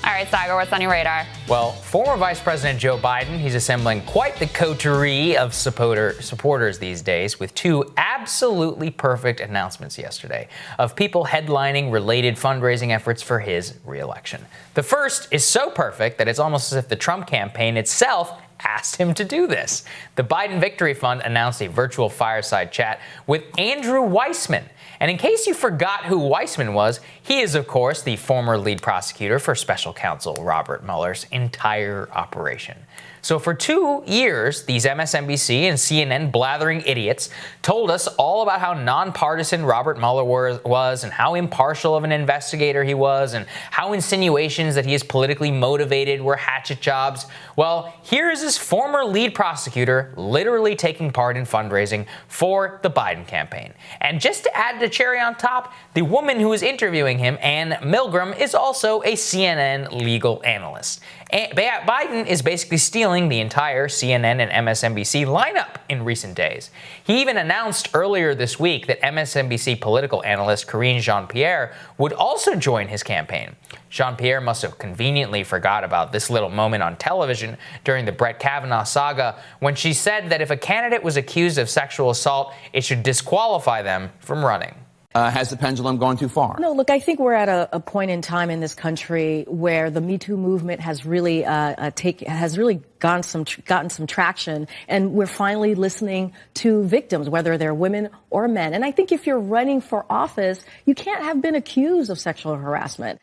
All right, Saagar, what's on your radar? Well, former Vice President Joe Biden, he's assembling quite the coterie of supporters these days with two absolutely perfect announcements yesterday of people headlining related fundraising efforts for his re-election. The first is so perfect that it's almost as if the Trump campaign itself asked him to do this. The Biden Victory Fund announced a virtual fireside chat with Andrew Weissman. And in case you forgot who Weissman was, he is, of course, the former lead prosecutor for special counsel Robert Mueller's entire operation. So for 2 years, these MSNBC and CNN blathering idiots told us all about how nonpartisan Robert Mueller was and how impartial of an investigator he was and how insinuations that he is politically motivated were hatchet jobs. Well, here is his former lead prosecutor literally taking part in fundraising for the Biden campaign. And just to add the cherry on top, the woman who is interviewing him, Ann Milgram, is also a CNN legal analyst. Biden is basically stealing the entire CNN and MSNBC lineup in recent days. He even announced earlier this week that MSNBC political analyst Karine Jean-Pierre would also join his campaign. Jean-Pierre must have conveniently forgot about this little moment on television during the Brett Kavanaugh saga when she said that if a candidate was accused of sexual assault, it should disqualify them from running. Has the pendulum gone too far? No, look, I think we're at a point in time in this country where the Me Too movement has really gotten some traction, and we're finally listening to victims, whether they're women or men. And I think if you're running for office, you can't have been accused of sexual harassment.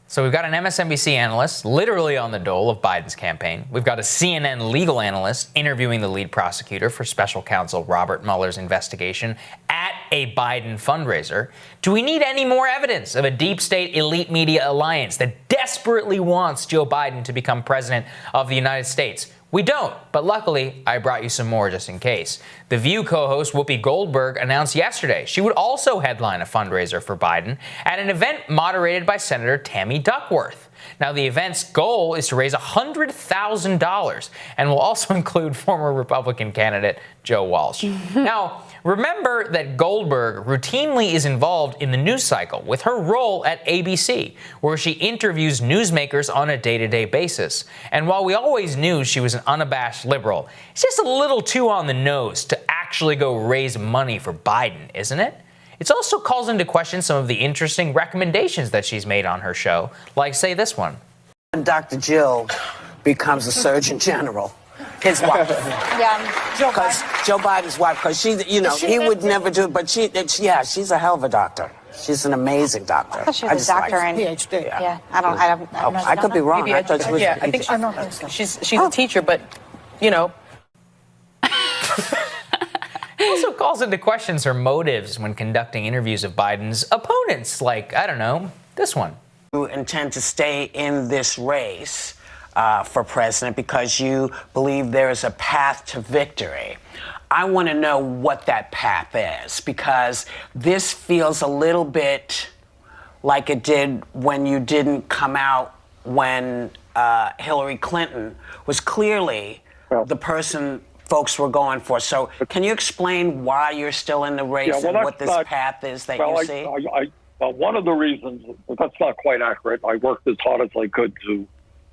So we've got an MSNBC analyst literally on the dole of Biden's campaign. We've got a CNN legal analyst interviewing the lead prosecutor for special counsel Robert Mueller's investigation at a Biden fundraiser. Do we need any more evidence of a deep state elite media alliance that desperately wants Joe Biden to become president of the United States? We don't, but luckily, I brought you some more just in case. The View co-host Whoopi Goldberg announced yesterday she would also headline a fundraiser for Biden at an event moderated by Senator Tammy Duckworth. Now, the event's goal is to raise $100,000 and will also include former Republican candidate Joe Walsh. Now, remember that Goldberg routinely is involved in the news cycle with her role at ABC, where she interviews newsmakers on a day-to-day basis. And while we always knew she was an unabashed liberal, it's just a little too on the nose to actually go raise money for Biden, isn't it? It also calls into question some of the interesting recommendations that she's made on her show, like, say, this one. Dr. Jill becomes a Surgeon General, his wife. Yeah, Joe Biden's wife, because she, he would never do it, but she's a hell of a doctor. She's an amazing doctor. I thought she was a doctor and PhD. Yeah, I could be wrong. I thought she was. Yeah, I think she's a teacher, but It also calls into questions her motives when conducting interviews of Biden's opponents, like, I don't know, this one. You intend to stay in this race for president because you believe there is a path to victory. I want to know what that path is, because this feels a little bit like it did when you didn't come out when Hillary Clinton was clearly the person folks were going for. So can you explain why you're still in the race and what this path is that you see? Well, one of the reasons, that's not quite accurate. I worked as hard as I could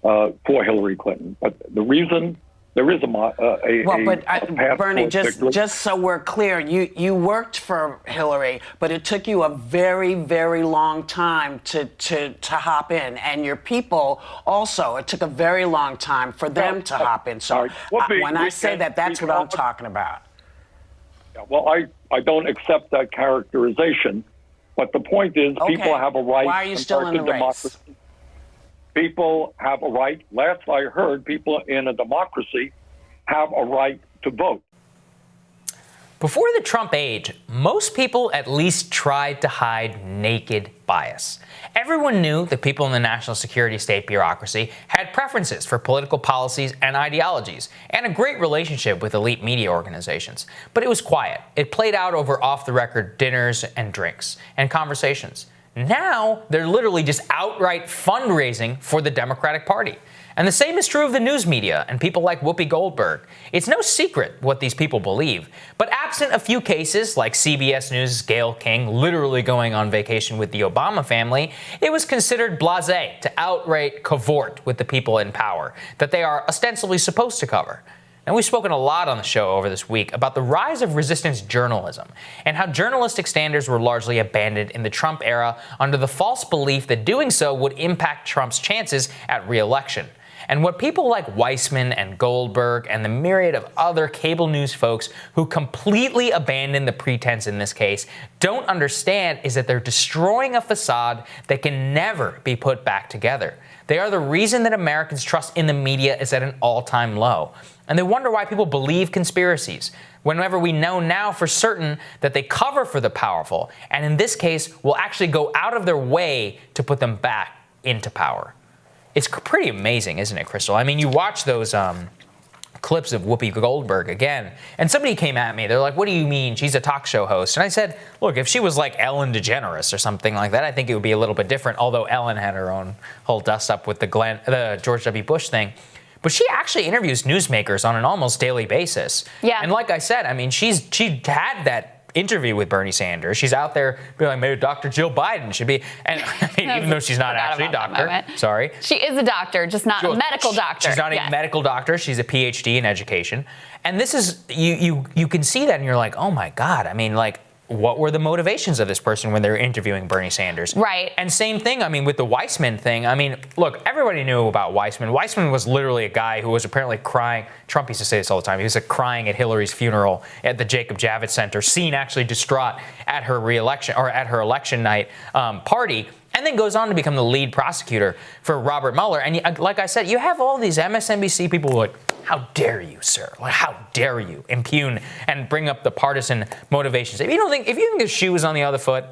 for Hillary Clinton. But the reason there is a path Bernie, just so we're clear, you worked for Hillary, but it took you a very, very long time to hop in, and your people also. It took a very long time for them to hop in. So when I say that, that's what I'm talking about. Yeah, well, I don't accept that characterization, but the point is, people have a right. Why are you still in the race? People have a right. Last I heard, people in a democracy have a right to vote. Before the Trump age, most people at least tried to hide naked bias. Everyone knew that people in the national security state bureaucracy had preferences for political policies and ideologies, and a great relationship with elite media organizations. But it was quiet. It played out over off-the-record dinners and drinks and conversations. Now they're literally just outright fundraising for the Democratic Party. And the same is true of the news media and people like Whoopi Goldberg. It's no secret what these people believe. But absent a few cases, like CBS News' Gayle King literally going on vacation with the Obama family, it was considered blasé to outright cavort with the people in power that they are ostensibly supposed to cover. And we've spoken a lot on the show over this week about the rise of resistance journalism and how journalistic standards were largely abandoned in the Trump era under the false belief that doing so would impact Trump's chances at re-election. And what people like Weissman and Goldberg and the myriad of other cable news folks who completely abandon the pretense in this case don't understand is that they're destroying a facade that can never be put back together. They are the reason that Americans' trust in the media is at an all-time low. And they wonder why people believe conspiracies, whenever we know now for certain that they cover for the powerful, and in this case will actually go out of their way to put them back into power. It's pretty amazing, isn't it, Crystal? I mean, you watch those clips of Whoopi Goldberg again, and somebody came at me. They're like, what do you mean? She's a talk show host. And I said, look, if she was like Ellen DeGeneres or something like that, I think it would be a little bit different, although Ellen had her own whole dust-up with the George W. Bush thing. But she actually interviews newsmakers on an almost daily basis. Yeah. And like I said, I mean, she had that interview with Bernie Sanders. She's out there being like, maybe Dr. Jill Biden should be, and I mean, even though she's not actually a doctor, sorry. She is a doctor, just not a medical doctor. She's not a medical doctor. She's a PhD in education. And this is, you can see that and you're like, oh my God. I mean, like, what were the motivations of this person when they were interviewing Bernie Sanders? Right. And same thing, I mean, with the Weissman thing. I mean, look, everybody knew about Weissman. Weissman was literally a guy who was apparently crying. Trump used to say this all the time. He was crying at Hillary's funeral at the Jacob Javits Center, seen actually distraught at her re-election or at her election night party. And then goes on to become the lead prosecutor for Robert Mueller. And like I said, you have all these MSNBC people who are like, how dare you, sir? Like, how dare you impugn and bring up the partisan motivations? If you think the shoe was on the other foot,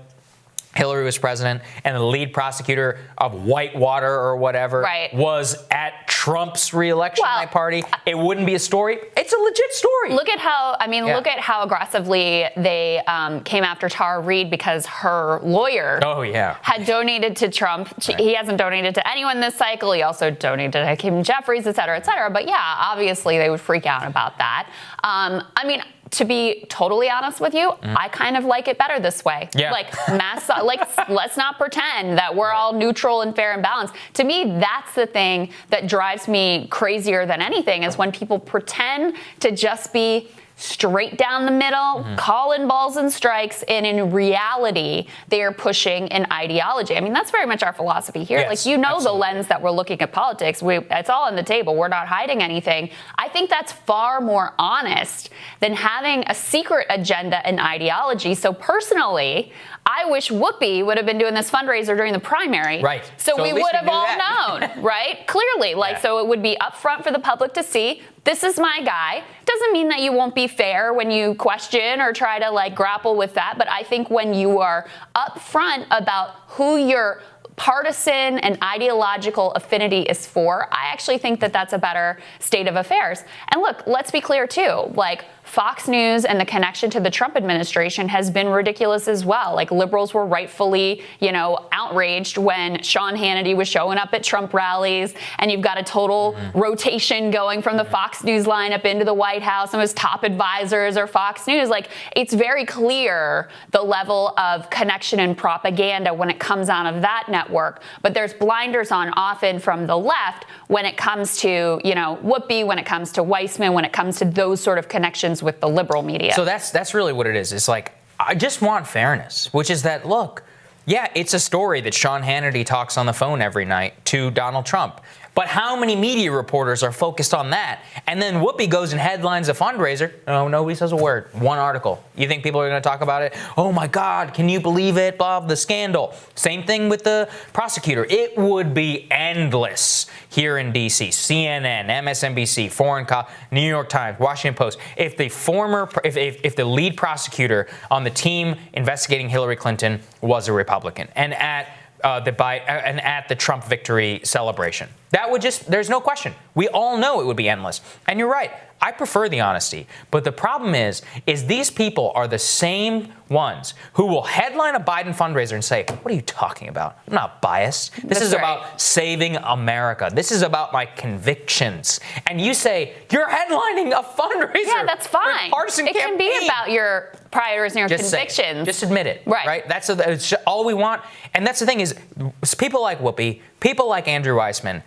Hillary was president, and the lead prosecutor of Whitewater or whatever was at Trump's re-election night party, it wouldn't be a story. It's a legit story. Look at how, look at how aggressively they came after Tara Reade because her lawyer had donated to Trump. He hasn't donated to anyone this cycle. He also donated to Hakeem Jeffries, et cetera, et cetera. But yeah, obviously they would freak out about that. To be totally honest with you, I kind of like it better this way. Yeah. Like, let's not pretend that we're all neutral and fair and balanced. To me, that's the thing that drives me crazier than anything is when people pretend to just be straight down the middle, calling balls and strikes, and in reality, they are pushing an ideology. I mean, that's very much our philosophy here. Yes, like, absolutely. The lens that we're looking at politics. It's all on the table. We're not hiding anything. I think that's far more honest than having a secret agenda and ideology. So personally, I wish Whoopi would have been doing this fundraiser during the primary. Right. So we would have all known, right? Clearly. So it would be upfront for the public to see. This is my guy. Doesn't mean that you won't be fair when you question or try to grapple with that. But I think when you are upfront about who your partisan and ideological affinity is for, I actually think that that's a better state of affairs. And look, let's be clear too. Fox News and the connection to the Trump administration has been ridiculous as well. Liberals were rightfully, outraged when Sean Hannity was showing up at Trump rallies, and you've got a total rotation going from the Fox News lineup into the White House, and his top advisors are Fox News. It's very clear the level of connection and propaganda when it comes out of that network. But there's blinders on often from the left when it comes to, Whoopi, when it comes to Weissman, when it comes to those sort of connections with the liberal media. So that's really what it is. It's I just want fairness, which is that, look, yeah, it's a story that Sean Hannity talks on the phone every night to Donald Trump. But how many media reporters are focused on that? And then Whoopi goes and headlines a fundraiser. Oh, nobody says a word. One article. You think people are going to talk about it? Oh, my God, can you believe it? Bob, the scandal. Same thing with the prosecutor. It would be endless here in D.C. CNN, MSNBC, New York Times, Washington Post. If the lead prosecutor on the team investigating Hillary Clinton was a Republican and at the Trump victory celebration. That would there's no question. We all know it would be endless. And you're right. I prefer the honesty. But the problem is these people are the same ones who will headline a Biden fundraiser and say, what are you talking about? I'm not biased. This is about saving America. This is about my convictions. And you say, you're headlining a fundraiser. Yeah, that's fine. Partisan it can be about your priorities and your convictions. Just admit it. Right. That's all we want. And that's the thing is, people like Whoopi, people like Andrew Weissman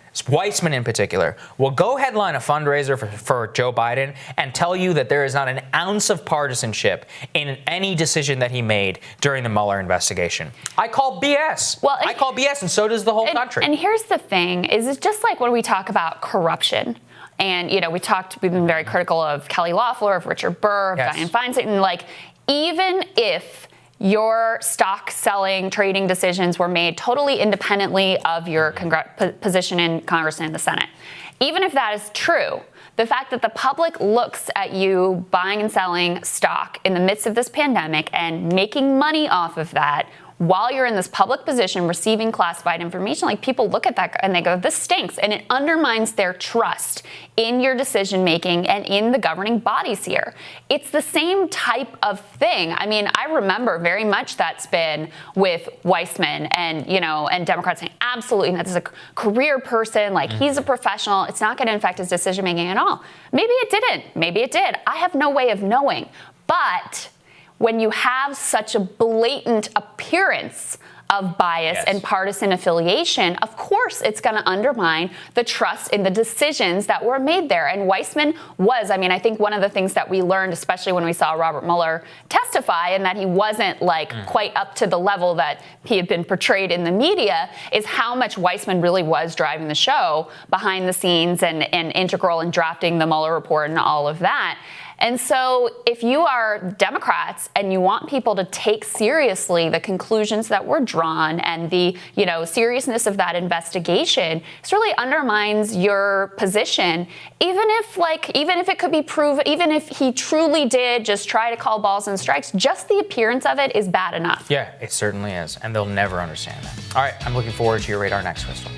in particular, will go headline a fundraiser for Joe Biden and tell you that there is not an ounce of partisanship in any decision that he made during the Mueller investigation. I call BS. Well, I call BS, and so does the whole country. And here's the thing, is it's just like when we talk about corruption. And, we've been very critical of Kelly Loeffler, of Richard Burr, of Dianne Feinstein. And, like, even if your stock selling, trading decisions were made totally independently of your position in Congress and in the Senate, even if that is true, the fact that the public looks at you buying and selling stock in the midst of this pandemic and making money off of that while you're in this public position receiving classified information, like, people look at that and they go, this stinks. And it undermines their trust in your decision making and in the governing bodies here. It's the same type of thing. I mean, I remember very much that spin with Weissman and Democrats saying, absolutely, this is a career person, like, he's a professional, it's not going to affect his decision making at all. Maybe it didn't. Maybe it did. I have no way of knowing. But when you have such a blatant appearance of bias and partisan affiliation, of course it's going to undermine the trust in the decisions that were made there. And Weissman was, I think one of the things that we learned, especially when we saw Robert Mueller testify, and that he wasn't quite up to the level that he had been portrayed in the media, is how much Weissman really was driving the show behind the scenes and integral in drafting the Mueller report and all of that. And so if you are Democrats and you want people to take seriously the conclusions that were drawn and the, seriousness of that investigation, this really undermines your position, even if it could be proven, even if he truly did just try to call balls and strikes, just the appearance of it is bad enough. Yeah, it certainly is. And they'll never understand that. All right, I'm looking forward to your Radar Next, Crystal.